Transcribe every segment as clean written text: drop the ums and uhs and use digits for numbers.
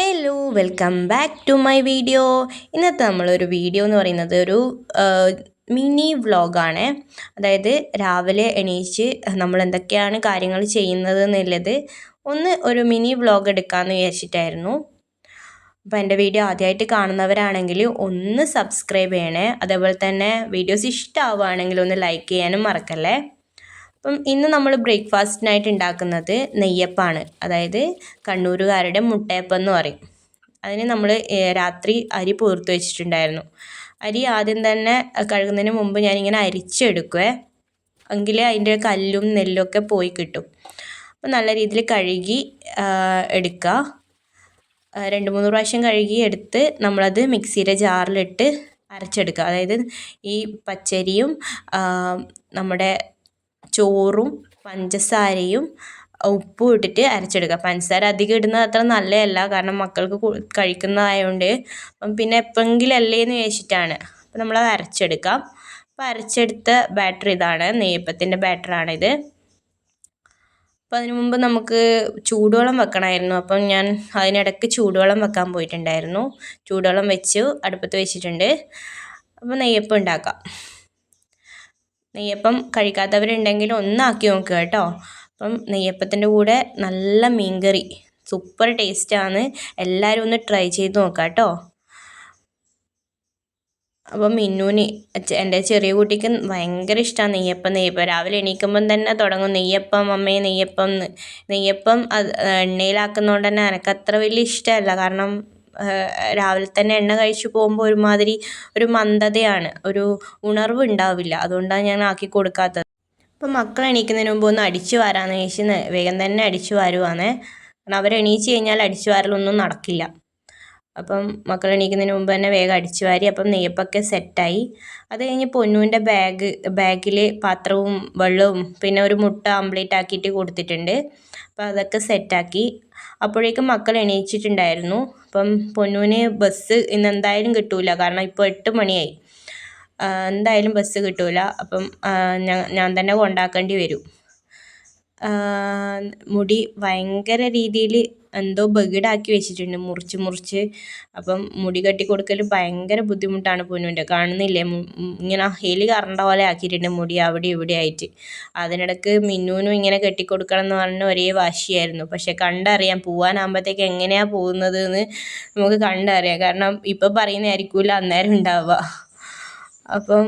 Hello welcome back to my video. ഇന്നത്തെ നമ്മളൊരു video എന്ന് പറയുന്നത് ഒരു മിനി വ്ളോഗാണ്. അതായത് രാവിലെ എണീച്ച് നമ്മൾ എന്തൊക്കെയാണ് കാര്യങ്ങൾ ചെയ്യുന്നത് എന്നുള്ളത് ഒരു മിനി വ്ളോഗ് എടുക്കാമെന്ന് വിചാരിച്ചിട്ടായിരുന്നു. അപ്പോൾ എൻ്റെ വീഡിയോ ആദ്യമായിട്ട് കാണുന്നവരാണെങ്കിൽ ഒന്ന് സബ്സ്ക്രൈബ് ചെയ്യണേ. അതേപോലെ തന്നെ വീഡിയോസ് ഇഷ്ടമാവുകയാണെങ്കിൽ ഒന്ന് ലൈക്ക് ചെയ്യാനും മറക്കല്ലേ. അപ്പം ഇന്ന് നമ്മൾ ബ്രേക്ക്ഫാസ്റ്റിനായിട്ട് ഉണ്ടാക്കുന്നത് നെയ്യപ്പമാണ്. അതായത് കണ്ണൂരുകാരുടെ മുട്ടയപ്പം എന്ന് പറയും. അതിന് നമ്മൾ രാത്രി അരി പുതിർത്ത് വെച്ചിട്ടുണ്ടായിരുന്നു. അരി ആദ്യം തന്നെ കഴുകുന്നതിന് മുമ്പ് ഞാനിങ്ങനെ അരിച്ചെടുക്കുവേ, എങ്കിലേ അതിൻ്റെ കല്ലും നെല്ലും ഒക്കെ പോയി കിട്ടും. അപ്പം നല്ല രീതിയിൽ കഴുകി എടുക്കുക. 2-3 പ്രാവശ്യം കഴുകി എടുത്ത് നമ്മളത് മിക്സിയുടെ ജാറിലിട്ട് അരച്ചെടുക്കുക. അതായത് ഈ പച്ചരിയും നമ്മുടെ ചോറും പഞ്ചസാരയും ഉപ്പും ഇട്ടിട്ട് അരച്ചെടുക്കുക. പഞ്ചസാര അധികം ഇടുന്നത് അത്ര നല്ലതല്ല, കാരണം മക്കൾക്ക് കഴിക്കുന്നതായതുകൊണ്ട്. പിന്നെ എപ്പോഴെങ്കിലും അല്ലേന്ന് ചോദിച്ചിട്ടാണ്. അപ്പോൾ നമ്മളത് അരച്ചെടുക്കാം. അപ്പോൾ അരച്ചെടുത്ത ബാറ്റർ ഇതാണ്, നെയ്യപ്പത്തിൻ്റെ ബാറ്ററാണിത്. അപ്പോൾ അതിനു മുമ്പ് നമുക്ക് ചൂടുവെള്ളം വെക്കണമായിരുന്നു. അപ്പം ഞാൻ അതിനിടയ്ക്ക് ചൂടുവെള്ളം വെക്കാൻ പോയിട്ടുണ്ടായിരുന്നു. ചൂടുവെള്ളം അടുപ്പത്ത് വെച്ചിട്ടുണ്ട്. അപ്പോൾ നെയ്യപ്പം ഉണ്ടാക്കാം. നെയ്യപ്പം കഴിക്കാത്തവരുണ്ടെങ്കിൽ ഒന്നാക്കി നോക്കുക കേട്ടോ. അപ്പം നെയ്യപ്പത്തിൻ്റെ കൂടെ നല്ല മീൻകറി, സൂപ്പർ ടേസ്റ്റാണ്. എല്ലാവരും ഒന്ന് ട്രൈ ചെയ്ത് നോക്കാം കേട്ടോ. അപ്പം മിന്നൂന്, എൻ്റെ ചെറിയ കുട്ടിക്ക് ഭയങ്കര ഇഷ്ടമാണ് നെയ്യപ്പം. രാവിലെ എണീക്കുമ്പം തന്നെ തുടങ്ങും നെയ്യപ്പം അമ്മേ നെയ്യപ്പം എന്ന്. നെയ്യപ്പം എണ്ണയിലാക്കുന്നതുകൊണ്ട് തന്നെ എനിക്കത്ര വലിയ ഇഷ്ടമല്ല. കാരണം രാവിലെ തന്നെ എണ്ണ കഴിച്ച് പോകുമ്പോൾ ഒരുമാതിരി ഒരു മന്ദതയാണ്, ഒരു ഉണർവ് ഉണ്ടാവില്ല. അതുകൊണ്ടാണ് ഞാൻ ആക്കി കൊടുക്കാത്തത്. അപ്പം മക്കൾ എണീക്കുന്നതിന് മുമ്പ് ഒന്ന് അടിച്ചു വാരാന്ന് ചോദിച്ച് വേഗം തന്നെ അടിച്ചു വാരുവാണ്. കാരണം അവരെണീച്ച് കഴിഞ്ഞാൽ അടിച്ചു വാരലൊന്നും നടക്കില്ല. അപ്പം മക്കൾ എണീക്കുന്നതിന് മുമ്പ് തന്നെ വേഗം അടിച്ചു വാരി. അപ്പം നെയ്യപ്പൊക്കെ സെറ്റായി. അത് കഴിഞ്ഞ് പൊന്നൂൻ്റെ ബാഗിൽ പാത്രവും വെള്ളവും പിന്നെ ഒരു മുട്ട ആംപ്ലേറ്റ് ആക്കിയിട്ട് കൊടുത്തിട്ടുണ്ട്. അപ്പം അതൊക്കെ സെറ്റാക്കി. അപ്പോഴേക്കും മക്കൾ എണീച്ചിട്ടുണ്ടായിരുന്നു. അപ്പം പൊന്നൂന് ബസ് ഇന്ന് എന്തായാലും കിട്ടൂല, കാരണം ഇപ്പോൾ 8 മണിയായി. എന്തായാലും ബസ് കിട്ടൂല. അപ്പം ഞാൻ തന്നെ കൊണ്ടാക്കേണ്ടി വരും. മുടി ഭയങ്കര രീതിയിൽ എന്തോ ബഗിടാക്കി വെച്ചിട്ടുണ്ട്, മുറിച്ച്. അപ്പം മുടി കെട്ടി കൊടുക്കൽ ഭയങ്കര ബുദ്ധിമുട്ടാണ് പൊന്നൂൻ്റെ. കാണുന്നില്ലേ, ഇങ്ങനെ ഹെലി കറണ്ട പോലെ ആക്കിയിട്ടുണ്ട് മുടി അവിടെ ഇവിടെ ആയിട്ട്. അതിനിടയ്ക്ക് മിന്നൂനും ഇങ്ങനെ കെട്ടിക്കൊടുക്കണം എന്ന് പറഞ്ഞ് ഒരേ വാശിയായിരുന്നു. പക്ഷെ കണ്ടറിയാം, പോകാനാകുമ്പോഴത്തേക്ക് എങ്ങനെയാണ് പോകുന്നത് എന്ന് നമുക്ക് കണ്ടറിയാം. കാരണം ഇപ്പം പറയുന്നതായിരിക്കില്ല അന്നേരം ഉണ്ടാവുക. അപ്പം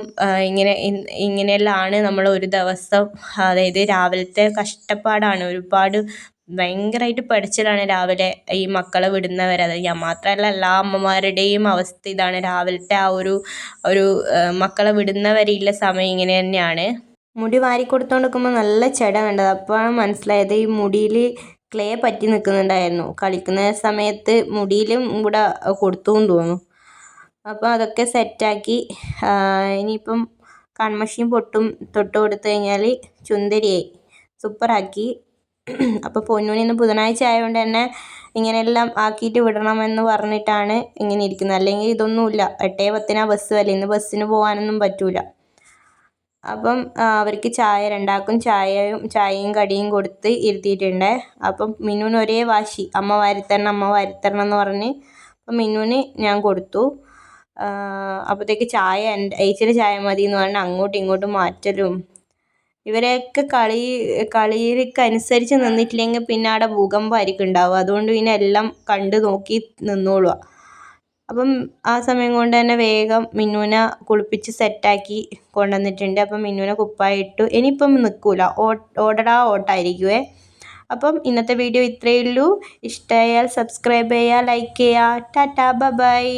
ഇങ്ങനെയെല്ലാമാണ് നമ്മൾ ഒരു ദിവസം. അതായത് രാവിലത്തെ കഷ്ടപ്പാടാണ്. ഒരുപാട് ഭയങ്കരമായിട്ട് പഠിച്ചതാണ് രാവിലെ ഈ മക്കളെ വിടുന്നവരെ. അത് ഞാൻ മാത്രമല്ല, എല്ലാ അമ്മമാരുടെയും അവസ്ഥ ഇതാണ്. രാവിലത്തെ ആ ഒരു മക്കളെ വിടുന്നവരെയുള്ള സമയം ഇങ്ങനെ തന്നെയാണ്. മുടി വാരി കൊടുത്തുകൊണ്ടിരിക്കുമ്പോൾ നല്ല ചെട കണ്ടത്. അപ്പോഴാണ് മനസ്സിലായത് ഈ മുടിയിൽ ക്ലേ പറ്റി നിൽക്കുന്നുണ്ടായിരുന്നു. കളിക്കുന്ന സമയത്ത് മുടിയിലും കൂടെ കൊടുത്തു എന്ന് തോന്നുന്നു. അപ്പോൾ അതൊക്കെ സെറ്റാക്കി. ഇനിയിപ്പം കൺമഷിയും പൊട്ടും തൊട്ട് കൊടുത്തു കഴിഞ്ഞാൽ ചുന്ദരിയായി, സൂപ്പറാക്കി. അപ്പോൾ പൊന്നൂന് ഇന്ന് ബുധനാഴ്ച ആയതുകൊണ്ട് തന്നെ ഇങ്ങനെയെല്ലാം ആക്കിയിട്ട് വിടണമെന്ന് പറഞ്ഞിട്ടാണ് ഇങ്ങനെ ഇരിക്കുന്നത്. അല്ലെങ്കിൽ ഇതൊന്നുമില്ല, 8:10 ബസ് വരെ. ഇന്ന് ബസ്സിന് പോകാനൊന്നും പറ്റൂല. അപ്പം അവർക്ക് രണ്ടാൾക്കും ചായയും കടിയും കൊടുത്ത് ഇരുത്തിയിട്ടുണ്ട്. അപ്പം മിന്നൂന് ഒരേ വാശി, അമ്മ വാരിത്തരണം എന്ന് പറഞ്ഞ്. അപ്പം മിന്നൂന് ഞാൻ കൊടുത്തു. അപ്പോഴത്തേക്ക് ഏച്ചിയുടെ ചായ മതി എന്ന് പറഞ്ഞ് അങ്ങോട്ടും ഇങ്ങോട്ടും മാറ്റലും. ഇവരെയൊക്കെ കളിക്കനുസരിച്ച് നിന്നിട്ടില്ലെങ്കിൽ പിന്നെ അവിടെ ഭൂകമ്പമായിരിക്കും ഉണ്ടാവുക. അതുകൊണ്ട് പിന്നെ എല്ലാം കണ്ട് നോക്കി നിന്നോളുക. അപ്പം ആ സമയം കൊണ്ട് തന്നെ വേഗം മിന്നൂനെ കുളിപ്പിച്ച് സെറ്റാക്കി കൊണ്ടുവന്നിട്ടുണ്ട്. അപ്പം മിന്നൂനെ കുപ്പായ ഇട്ടു. ഇനിയിപ്പം നിൽക്കൂല, ഓട്ടായിരിക്കുമേ. അപ്പം ഇന്നത്തെ വീഡിയോ ഇത്രയേ ഉള്ളൂ. ഇഷ്ടമായാൽ സബ്സ്ക്രൈബ് ചെയ്യുക, ലൈക്ക് ചെയ്യുക. ടാറ്റാ, ബൈ.